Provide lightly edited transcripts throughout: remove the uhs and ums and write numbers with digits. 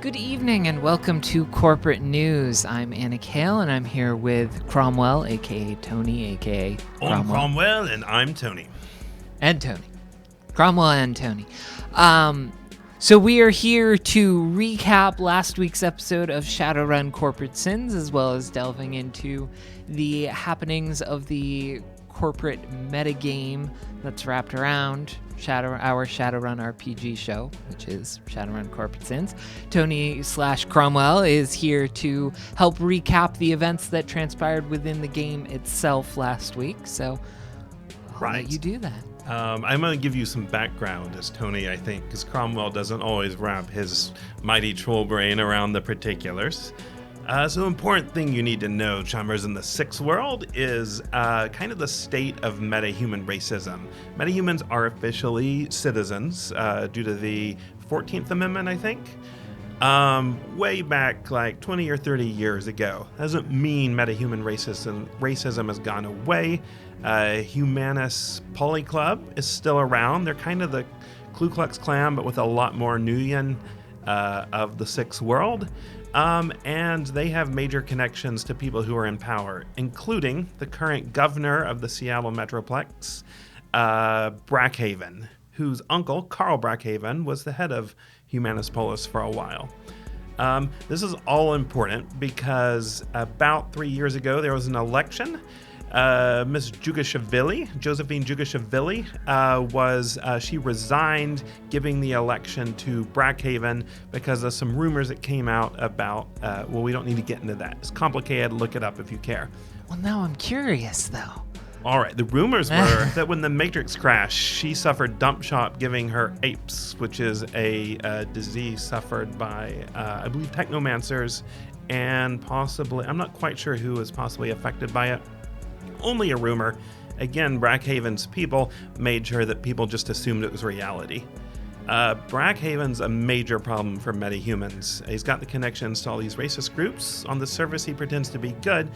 Good evening and welcome to Corporate News. I'm Anna Kale and I'm here with Cromwell, aka Tony, aka Cromwell. I'm Cromwell and I'm Tony. And Tony. Cromwell and Tony. So we are here to recap last week's episode of Shadowrun Corporate Sins, as well as delving into the happenings of the corporate metagame that's wrapped around our Shadowrun RPG show, which is Shadowrun Corporate Sins. Tony/Cromwell is here to help recap the events that transpired within the game itself last week. So I'll let you do that. I'm going to give you some background as Tony, I think, because Cromwell doesn't always wrap his mighty troll brain around the particulars. So important thing you need to know, Chummers, in the Sixth World is kind of the state of metahuman racism. Metahumans are officially citizens due to the 14th Amendment, I think. Way back like 20 or 30 years ago. Doesn't mean metahuman racism has gone away. Humanist Poly Club is still around. They're kind of the Ku Klux Klan, but with a lot more Nuyen of the Sixth World. And they have major connections to people who are in power, including the current governor of the Seattle Metroplex, Brackhaven, whose uncle, Carl Brackhaven, was the head of Humanist Polis for a while. This is all important because about 3 years ago, there was an election. Miss Josephine Jugashvili, she resigned, giving the election to Brackhaven because of some rumors that came out about, we don't need to get into that. It's complicated. Look it up if you care. Well, now I'm curious, though. All right. The rumors were that when the Matrix crashed, she suffered dump shot giving her apes, which is a disease suffered by, I believe, technomancers and possibly, I'm not quite sure who was possibly affected by it. Only a rumor. Again, Brackhaven's people made sure that people just assumed it was reality. Brackhaven's a major problem for metahumans. He's got the connections to all these racist groups. On the surface, he pretends to be good,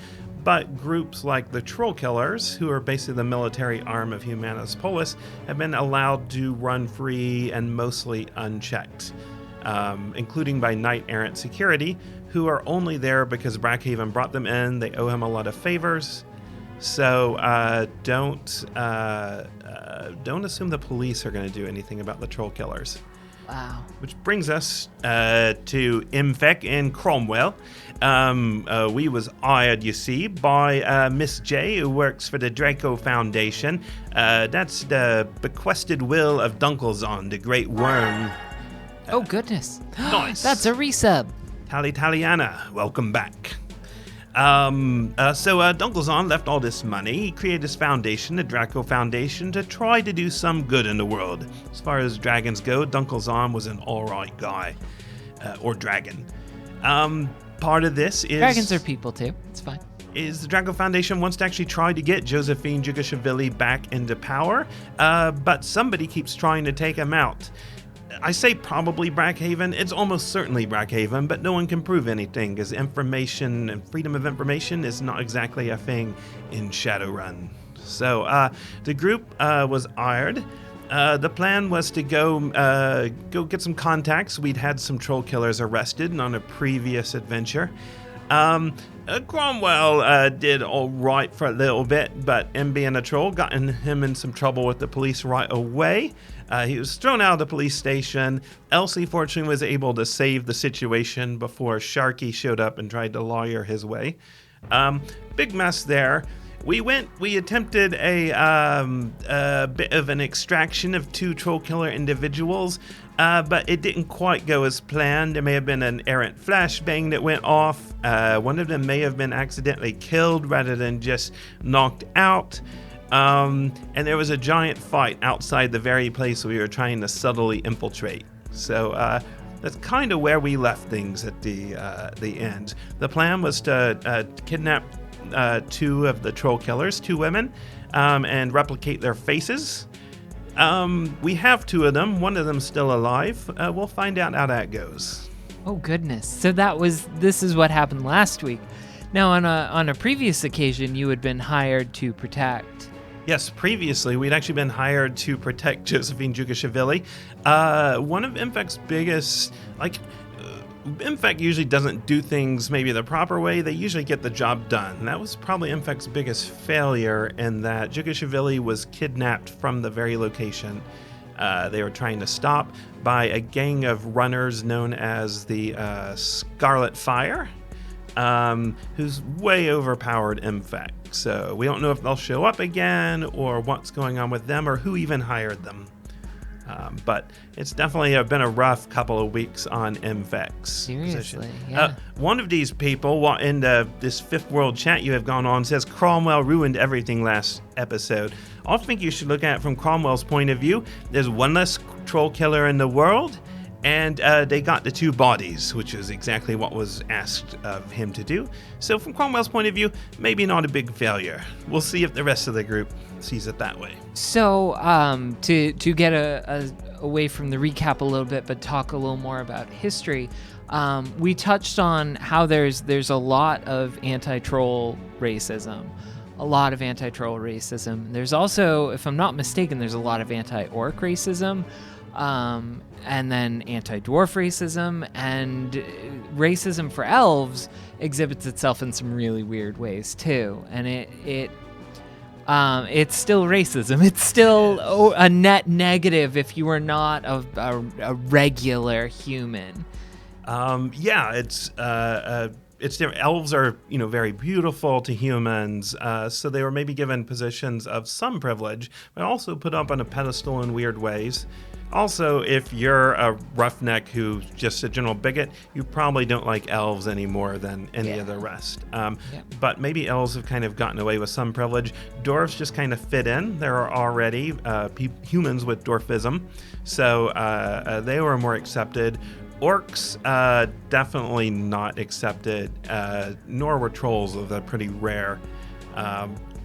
but groups like the Troll Killers, who are basically the military arm of Humanist Polis, have been allowed to run free and mostly unchecked, including by Knight Errant Security, who are only there because Brackhaven brought them in. They owe him a lot of favors. So don't assume the police are going to do anything about the Troll Killers. Wow. Which brings us to Imfek and Cromwell. We was hired, you see, by Miss J, who works for the Draco Foundation. That's the bequested will of Dunkelzon, the great worm. Oh, goodness. Nice. That's a resub. Taliana, welcome back. So Dunkelzon left all this money. He created this foundation, the Draco Foundation, to try to do some good in the world. As far as dragons go, Dunkelzon was an alright guy. Or dragon. Part of this is... Dragons are people, too. It's fine. Is the Draco Foundation wants to actually try to get Josephine Jugashvili back into power, but somebody keeps trying to take him out. I say probably Brackhaven. It's almost certainly Brackhaven, but no one can prove anything because information and freedom of information is not exactly a thing in Shadowrun. So the group was hired. The plan was to go get some contacts. We'd had some troll killers arrested on a previous adventure. Cromwell did all right for a little bit, but him being a troll got him in some trouble with the police right away. He was thrown out of the police station. Elsie, fortunately, was able to save the situation before Sharky showed up and tried to lawyer his way. Big mess there. We attempted a bit of an extraction of two troll killer individuals, but it didn't quite go as planned. There may have been an errant flashbang that went off. One of them may have been accidentally killed rather than just knocked out. And there was a giant fight outside the very place we were trying to subtly infiltrate. So that's kind of where we left things at the end. The plan was to kidnap two of the troll killers, two women, and replicate their faces. We have two of them. One of them's still alive. We'll find out how that goes. Oh, goodness. So this is what happened last week. Now, on a previous occasion, you had been hired to protect. Yes, previously, we'd actually been hired to protect Josephine Jugashvili. One of Infect's biggest, Infect usually doesn't do things maybe the proper way. They usually get the job done. And that was probably Infect's biggest failure, in that Jugashvili was kidnapped from the very location they were trying to stop by a gang of runners known as the Scarlet Fire, who's way overpowered Infect. So we don't know if they'll show up again, or what's going on with them, or who even hired them. But it's definitely been a rough couple of weeks on Infect's Seriously, position. yeah. One of these people in this Fifth World chat you have gone on says Cromwell ruined everything last episode. I think you should look at it from Cromwell's point of view. There's one less troll killer in the world, and they got the 2 bodies, which is exactly what was asked of him to do. So from Cromwell's point of view, maybe not a big failure. We'll see if the rest of the group sees it that way. So to get away from the recap a little bit, but talk a little more about history, we touched on how there's a lot of anti-troll racism. There's also, if I'm not mistaken, there's a lot of anti-orc racism. And then anti-dwarf racism, and racism for elves exhibits itself in some really weird ways too. And it's still racism. It's still a net negative if you are not a regular human. It's different. Elves are, very beautiful to humans, so they were maybe given positions of some privilege, but also put up on a pedestal in weird ways. Also, if you're a roughneck who's just a general bigot, you probably don't like elves any more than any of the rest. But maybe elves have kind of gotten away with some privilege. Dwarves just kind of fit in. There are already humans with dwarfism, so they were more accepted. Orcs, definitely not accepted, nor were trolls, although they're pretty rare,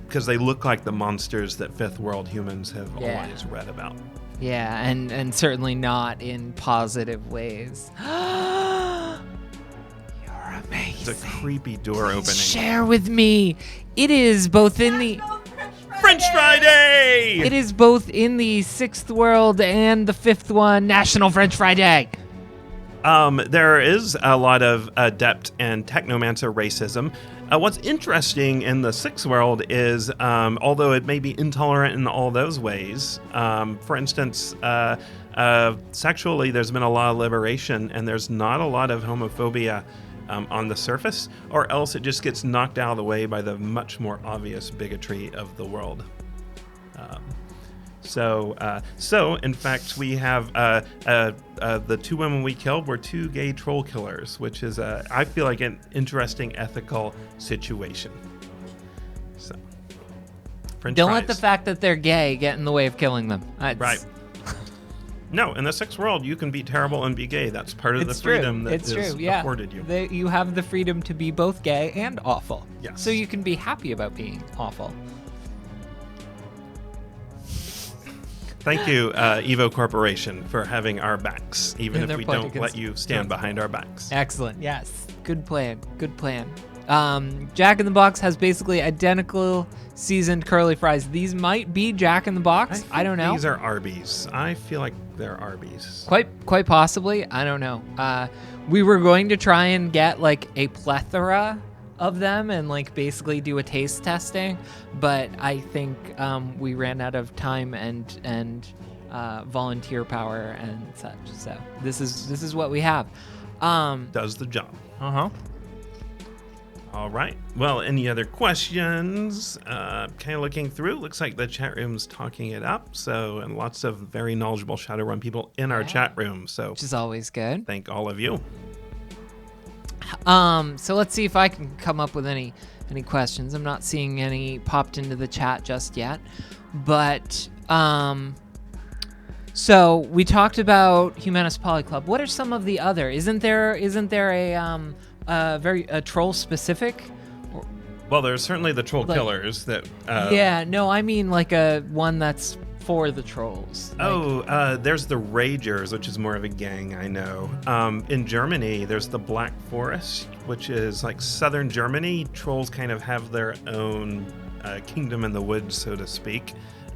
because they look like the monsters that Fifth World humans have always read about. Yeah, and certainly not in positive ways. You're amazing. It's a creepy door opening. Share with me. It is both in the French Friday! It is both in the 6th world and the 5th one, National French Friday. There is a lot of adept and technomancer racism. What's interesting in the 6th world is, although it may be intolerant in all those ways, for instance, sexually, there's been a lot of liberation, and there's not a lot of homophobia on the surface, or else it just gets knocked out of the way by the much more obvious bigotry of the world. So in fact, we have the 2 women we killed were 2 gay troll killers, which is, I feel like, an interesting ethical situation. So, French Don't fries. let the fact that they're gay get in the way of killing them. Right. No, in the 6th world, you can be terrible and be gay. That's part of the freedom that is afforded you. You have the freedom to be both gay and awful. Yes. So you can be happy about being awful. Thank you, Evo Corporation, for having our backs, even And if their we point don't against- let you stand behind our backs. Excellent. Yes. Good plan. Jack in the Box has basically identical seasoned curly fries. These might be Jack in the Box. I don't know. These are Arby's. I feel like they're Arby's. Quite possibly. I don't know. We were going to try and get like a plethora of them and like basically do a taste testing, but I think we ran out of time and volunteer power and such. So this is what we have. Does the job. All right. Well, any other questions? Kind of looking through. Looks like the chat room's talking it up. So, and lots of very knowledgeable Shadowrun people in our chat room. So, Which is always good. Thank all of you. So let's see if I can come up with any questions. I'm not seeing any popped into the chat just yet, but so we talked about Humanist Polyclub. What are some of the other? Isn't there a troll specific? Well, there's certainly the troll killers that. Yeah, no, I mean like a one that's for the trolls. There's the Ragers, which is more of a gang, I know. In Germany, there's the Black Forest, which is like southern Germany. Trolls kind of have their own kingdom in the woods, so to speak.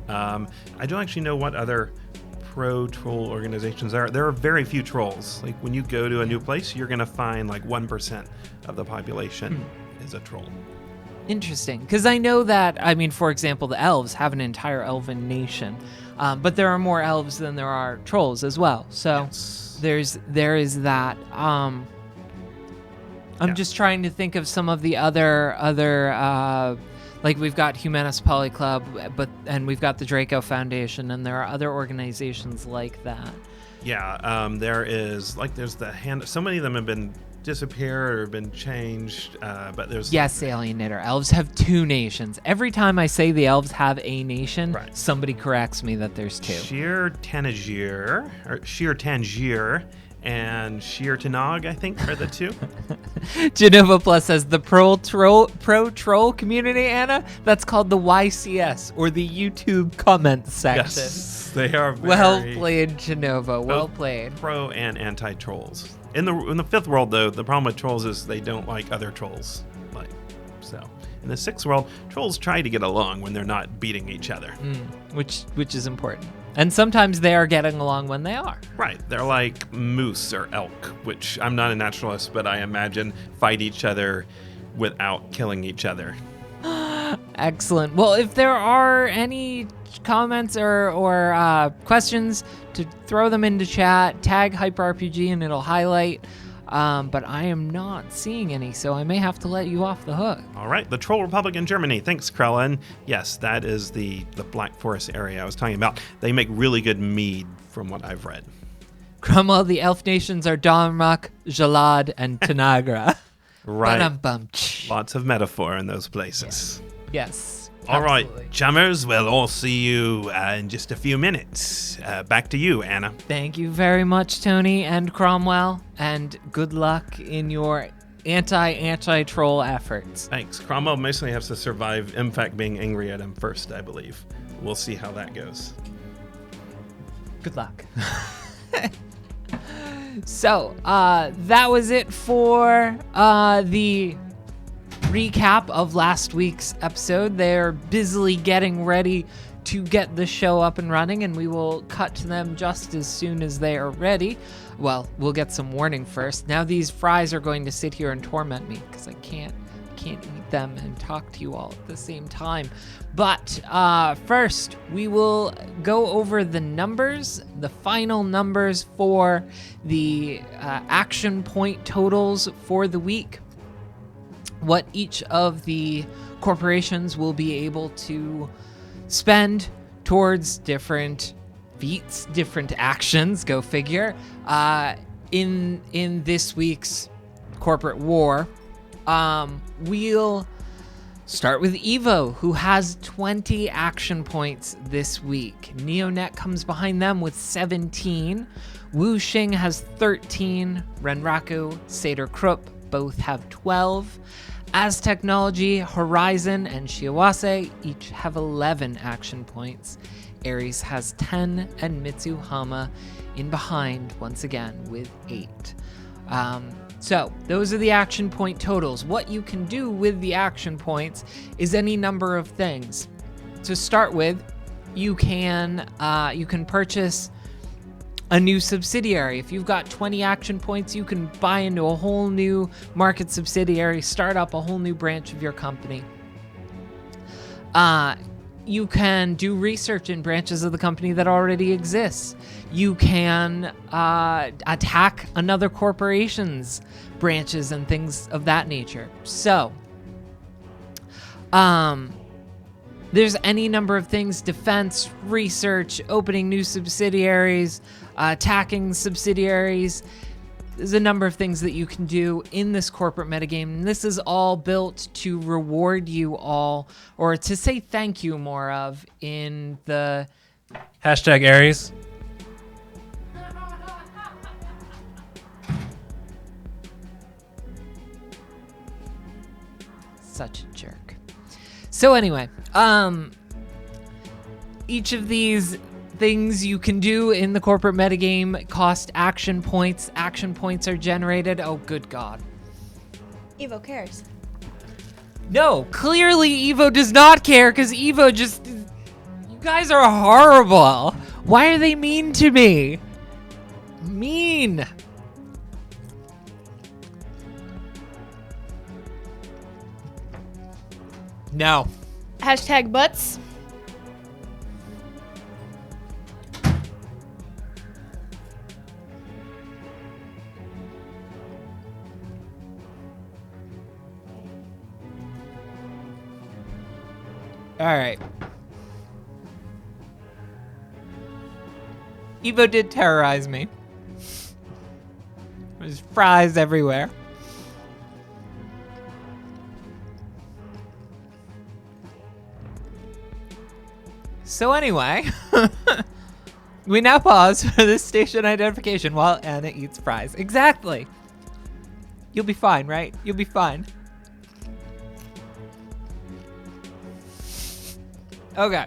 I don't actually know what other pro-troll organizations there are very few trolls. Like when you go to a new place, you're going to find like 1% of the population is a troll. Interesting, because I know that, I mean, for example, the elves have an entire elven nation, but there are more elves than there are trolls as well. So Yes. there is that. I'm just trying to think of some of the other like we've got Humanist Poly Club, and we've got the Draco Foundation, and there are other organizations like that. Yeah, there's the hand. So many of them have been disappeared or been changed, but there's Yes, Alienator. Elves have 2 nations. Every time I say the elves have a nation, Right. somebody corrects me that there's 2. Sheer Tangier and Sheer Tanog, I think, are the 2. Genova Plus says the pro troll community, Anna. That's called the YCS, or the YouTube comment section. Yes, they are very Well played, Genova. Well played. pro and anti trolls. In the fifth world, though, the problem with trolls is they don't like other trolls. So in the sixth world, trolls try to get along when they're not beating each other. Which is important. And sometimes they are getting along when they are. Right. They're like moose or elk, which I'm not a naturalist, but I imagine fight each other without killing each other. Excellent. Well, if there are any comments or questions, to throw them into chat, tag HyperRPG and it'll highlight. But I am not seeing any, so I may have to let you off the hook. All right, the Troll Republic in Germany. Thanks, Krellin. Yes, that is the Black Forest area I was talking about. They make really good mead, from what I've read. Cromwell, the elf nations are Darmok, Jalad, and Tanagra. Right. Ba-dum-bum. Lots of metaphor in those places. Yes. All right, absolutely. chummers, we'll all see you in just a few minutes. Back to you, Anna. Thank you very much, Tony and Cromwell, and good luck in your anti-troll efforts. Thanks. Cromwell mostly has to survive Impact being angry at him first, I believe. We'll see how that goes. Good luck. So, that was it for the recap of last week's episode. They're busily getting ready to get the show up and running, and we will cut to them just as soon as they are ready. Well, we'll get some warning first. Now these fries are going to sit here and torment me because I can't eat them and talk to you all at the same time. But first, we will go over the numbers, the final numbers for the action point totals for the week. What each of the corporations will be able to spend towards different feats, different actions, go figure, in this week's corporate war. We'll start with Evo, who has 20 action points this week. Neonet comes behind them with 17. Wuxing has 13. Renraku, Seder Krupp both have 12. As Technology, Horizon, and Shiawase each have 11 action points. Ares has 10, and Mitsuhama in behind once again with 8. So those are the action point totals. What you can do with the action points is any number of things. To start with, you can purchase a new subsidiary. If you've got 20 action points, you can buy into a whole new market subsidiary, start up a whole new branch of your company. You can do research in branches of the company that already exists. You can attack another corporation's branches and things of that nature. So, there's any number of things: defense, research, opening new subsidiaries, attacking subsidiaries. There's a number of things that you can do in this corporate metagame. And this is all built to reward you all, or to say thank you more of, in the Hashtag Aries. Such a jerk. So anyway, each of these things you can do in the corporate metagame cost action points. Action points are generated. Oh, good God. Evo cares. No, clearly Evo does not care, because Evo just... You guys are horrible. Why are they mean to me? Mean. No. Hashtag butts. All right. Evo did terrorize me. There's fries everywhere. So anyway, we now pause for this station identification while Anna eats fries. Exactly. You'll be fine, right? You'll be fine. Okay.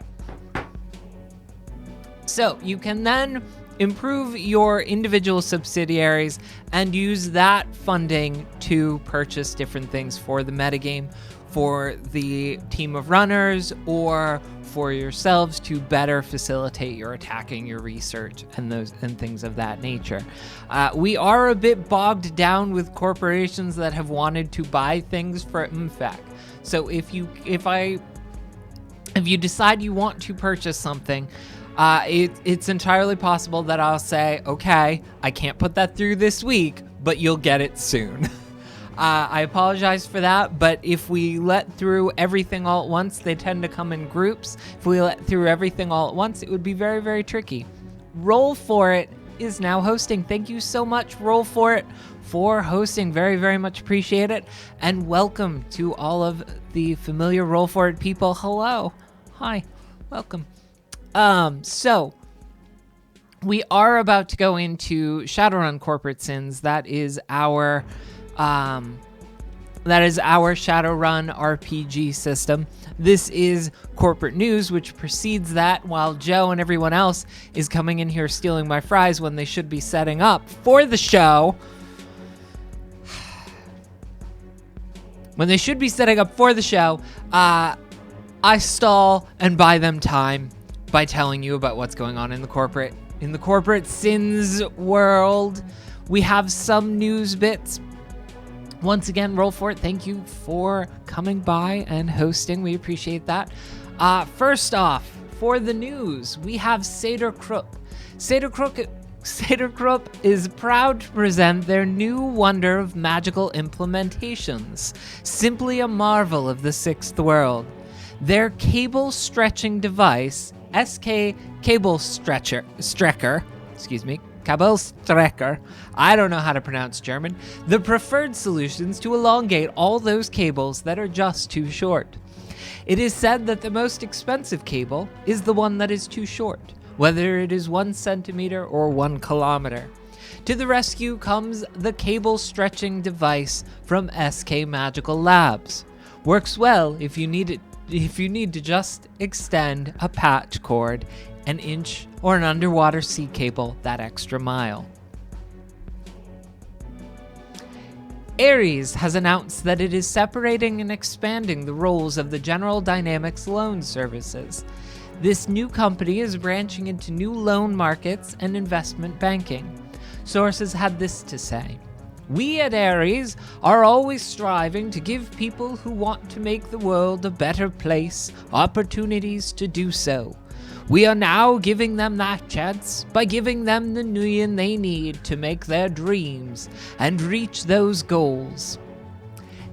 So you can then improve your individual subsidiaries and use that funding to purchase different things for the metagame, for the team of runners, or for yourselves to better facilitate your attacking, your research, and things of that nature. We are a bit bogged down with corporations that have wanted to buy things for MFAC. So if you decide you want to purchase something, it's entirely possible that I'll say, okay, I can't put that through this week, but you'll get it soon. I apologize for that, but if we let through everything all at once, they tend to come in groups. If we let through everything all at once, it would be very, very tricky. Roll For It is now hosting. Thank you so much, Roll For It, for hosting. Very, very much appreciate it. And welcome to all of the familiar Roll For It people. Hello. Hi. Welcome. So we are about to go into Shadowrun Corporate Sins. That is our Shadowrun RPG system. This is corporate news, which precedes that, while Joe and everyone else is coming in here stealing my fries when they should be setting up for the show. When they should be setting up for the show, I stall and buy them time by telling you about what's going on in the corporate sins world. We have some news bits. Once again, Roll For It, thank you for coming by and hosting. We appreciate that. First off, for the news, we have Seder Krupp. Seder Krupp is proud to present their new wonder of magical implementations. Simply a marvel of the sixth world. Their cable stretching device, Cable Strecker, I don't know how to pronounce German, the preferred solutions to elongate all those cables that are just too short. It is said that the most expensive cable is the one that is too short, whether it is 1 centimeter or 1 kilometer. To the rescue comes the cable stretching device from SK Magical Labs. Works well if you need to just extend a patch cord, an inch, or an underwater sea cable that extra mile. Ares has announced that it is separating and expanding the roles of the General Dynamics loan services. This new company is branching into new loan markets and investment banking. Sources had this to say: "We at Ares are always striving to give people who want to make the world a better place opportunities to do so. We are now giving them that chance by giving them the nuyen they need to make their dreams and reach those goals."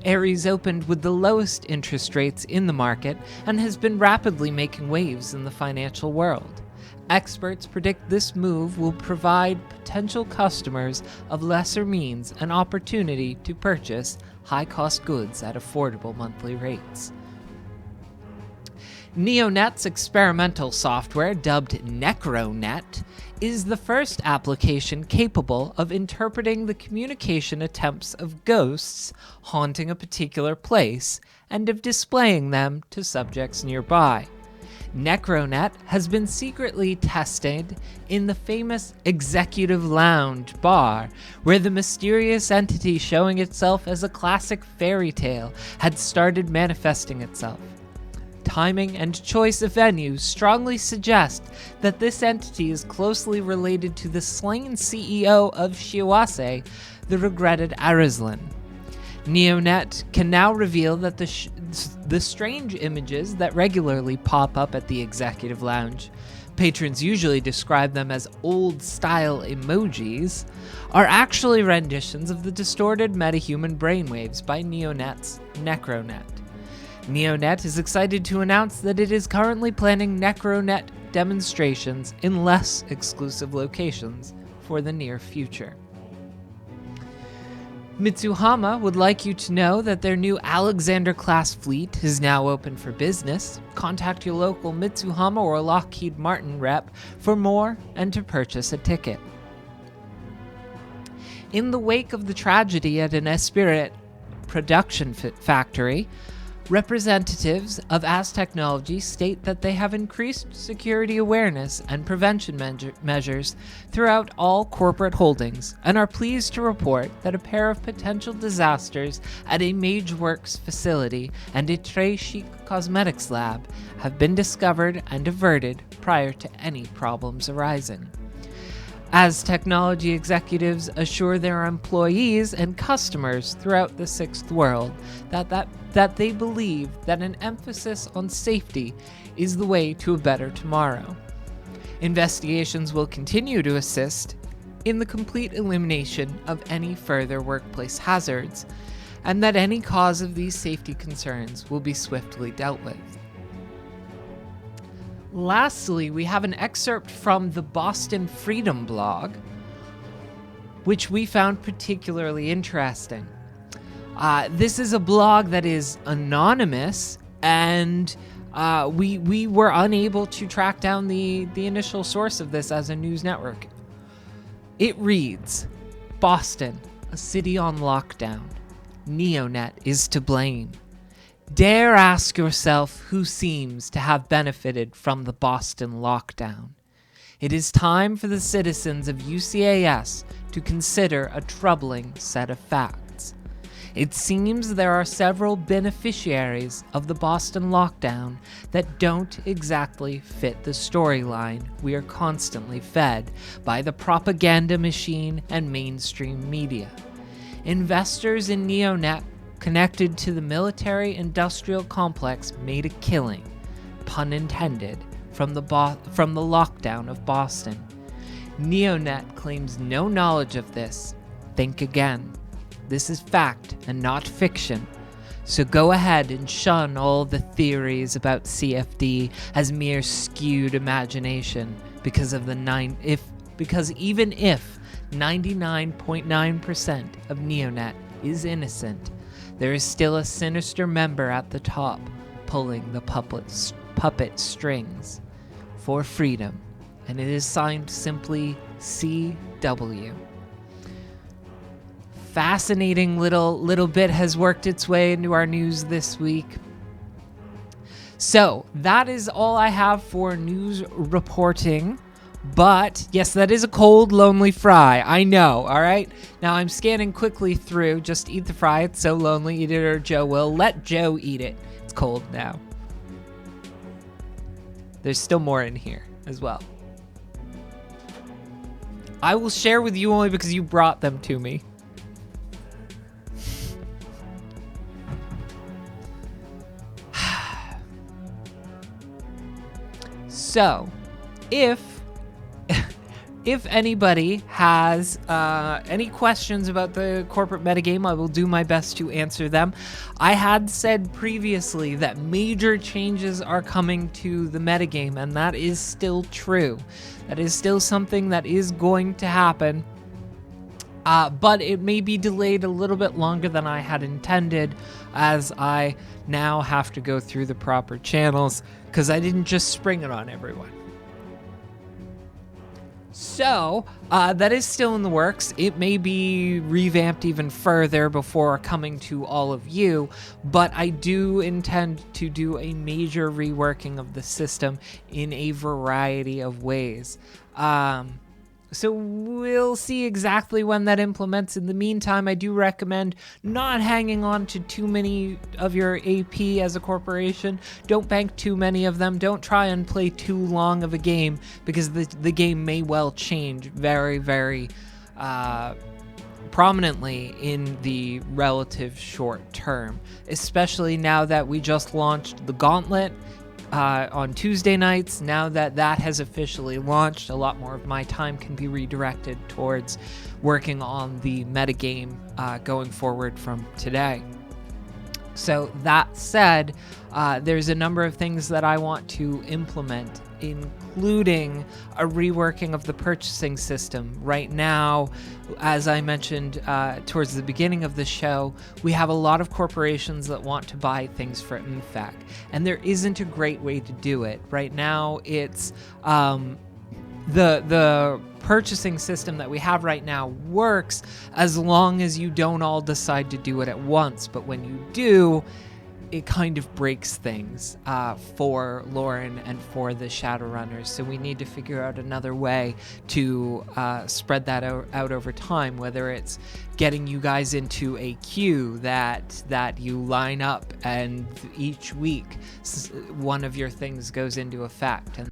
Ares opened with the lowest interest rates in the market and has been rapidly making waves in the financial world. Experts predict this move will provide potential customers of lesser means an opportunity to purchase high-cost goods at affordable monthly rates. NeoNet's experimental software, dubbed NecroNet, is the first application capable of interpreting the communication attempts of ghosts haunting a particular place and of displaying them to subjects nearby. NecroNet has been secretly tested in the famous Executive Lounge bar, where the mysterious entity showing itself as a classic fairy tale had started manifesting itself. timing and choice of venues strongly suggest that this entity is closely related to the slain CEO of Shiwase, the regretted Arizlan. Neonet can now reveal that the strange images that regularly pop up at the Executive Lounge, patrons usually describe them as old-style emojis, are actually renditions of the distorted metahuman brainwaves by Neonet's Necronet. Neonet is excited to announce that it is currently planning Necronet demonstrations in less exclusive locations for the near future. Mitsuhama would like you to know that their new Alexander-class fleet is now open for business. Contact your local Mitsuhama or Lockheed Martin rep for more and to purchase a ticket. In the wake of the tragedy at an Esprit production factory, representatives of AS Technology state that they have increased security awareness and prevention measures throughout all corporate holdings and are pleased to report that a pair of potential disasters at a MageWorks facility and a Très Chic cosmetics lab have been discovered and averted prior to any problems arising. As technology executives assure their employees and customers throughout the Sixth World that they believe that an emphasis on safety is the way to a better tomorrow. Investigations will continue to assist in the complete elimination of any further workplace hazards, and that any cause of these safety concerns will be swiftly dealt with. Lastly, we have an excerpt from the Boston Freedom blog, which we found particularly interesting. This is a blog that is anonymous, and we were unable to track down the initial source of this as a news network. It reads, Boston, a city on lockdown. Neonet is to blame. Dare ask yourself who seems to have benefited from the Boston lockdown. It is time for the citizens of UCAS to consider a troubling set of facts. It seems there are several beneficiaries of the Boston lockdown that don't exactly fit the storyline we are constantly fed by the propaganda machine and mainstream media. Investors in Neonet connected to the military-industrial complex made a killing, pun intended, from the lockdown of Boston. Neonet claims no knowledge of this. Think again. This is fact and not fiction. So go ahead and shun all the theories about CFD as mere skewed imagination because even if 99.9% of Neonet is innocent, there is still a sinister member at the top pulling the puppet strings for freedom, and it is signed simply CW. Fascinating little bit has worked its way into our news this week. So that is all I have for news reporting. But, yes, that is a cold, lonely fry. I know, all right? Now, I'm scanning quickly through. Just eat the fry. It's so lonely. Eat it or Joe will. Let Joe eat it. It's cold now. There's still more in here as well. I will share with you only because you brought them to me. So, if anybody has any questions about the corporate metagame, I will do my best to answer them. I had said previously that major changes are coming to the metagame, and that is still true. That is still something that is going to happen, but it may be delayed a little bit longer than I had intended, as I now have to go through the proper channels, because I didn't just spring it on everyone. So, that is still in the works. It may be revamped even further before coming to all of you, but I do intend to do a major reworking of the system in a variety of ways. So we'll see exactly when that implements. In the meantime, I do recommend not hanging on to too many of your AP as a corporation. Don't bank too many of them. Don't try and play too long of a game, because the game may well change very, very prominently in the relative short term, especially now that we just launched the Gauntlet on Tuesday nights. Now that that has officially launched, a lot more of my time can be redirected towards working on the metagame going forward from today. So that said, there's a number of things that I want to implement, including a reworking of the purchasing system. Right now, as I mentioned towards the beginning of the show, we have a lot of corporations that want to buy things for MFAC, and there isn't a great way to do it. Right now, it's the purchasing system that we have right now works as long as you don't all decide to do it at once, but when you do, it kind of breaks things for Lauren and for the Shadowrunners. So we need to figure out another way to spread that out over time, whether it's getting you guys into a queue that you line up, and each week one of your things goes into effect, and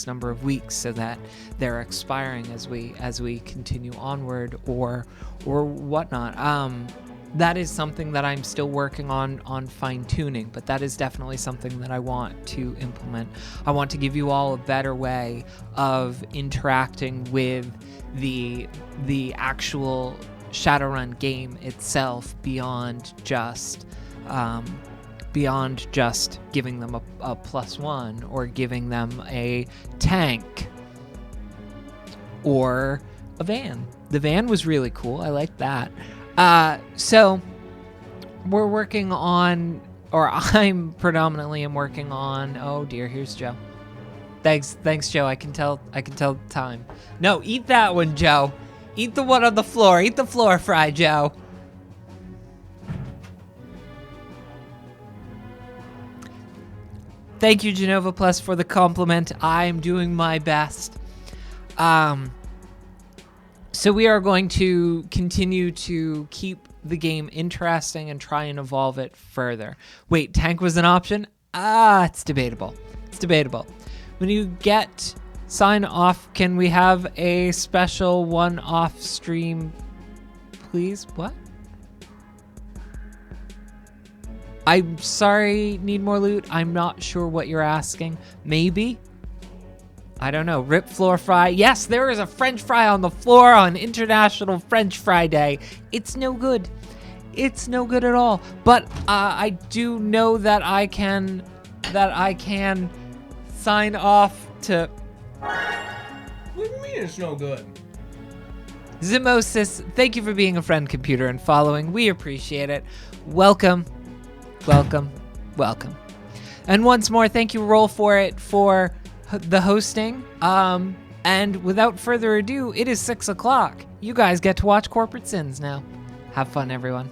number of weeks, so that they're expiring as we continue onward, or whatnot. That is something that I'm still working on fine-tuning, but that is definitely something that I want to implement. I want to give you all a better way of interacting with the actual Shadowrun game itself, beyond just giving them a +1, or giving them a tank, or a van. The van was really cool. I like that. So we're working on, or I'm predominantly am working on, oh dear, here's Joe. Thanks, Joe. I can tell the time. No, eat that one, Joe. Eat the one on the floor. Eat the floor fry, Joe. Thank you, Genova Plus, for the compliment. I am doing my best. So we are going to continue to keep the game interesting and try and evolve it further. Wait, tank was an option? It's debatable. It's debatable. When you get sign off, can we have a special one-off stream, please? What? I'm sorry, need more loot. I'm not sure what you're asking. Maybe? I don't know. Rip floor fry. Yes, there is a French fry on the floor on International French Fry Day. It's no good. It's no good at all. But I do know that I can sign off to... What do you mean it's no good? Zimosis, thank you for being a friend, computer, and following. We appreciate it. Welcome. Welcome. Welcome. And once more, thank you, Roll, for the hosting. And without further ado, it is 6 o'clock. You guys get to watch Corporate Sins now. Have fun, everyone.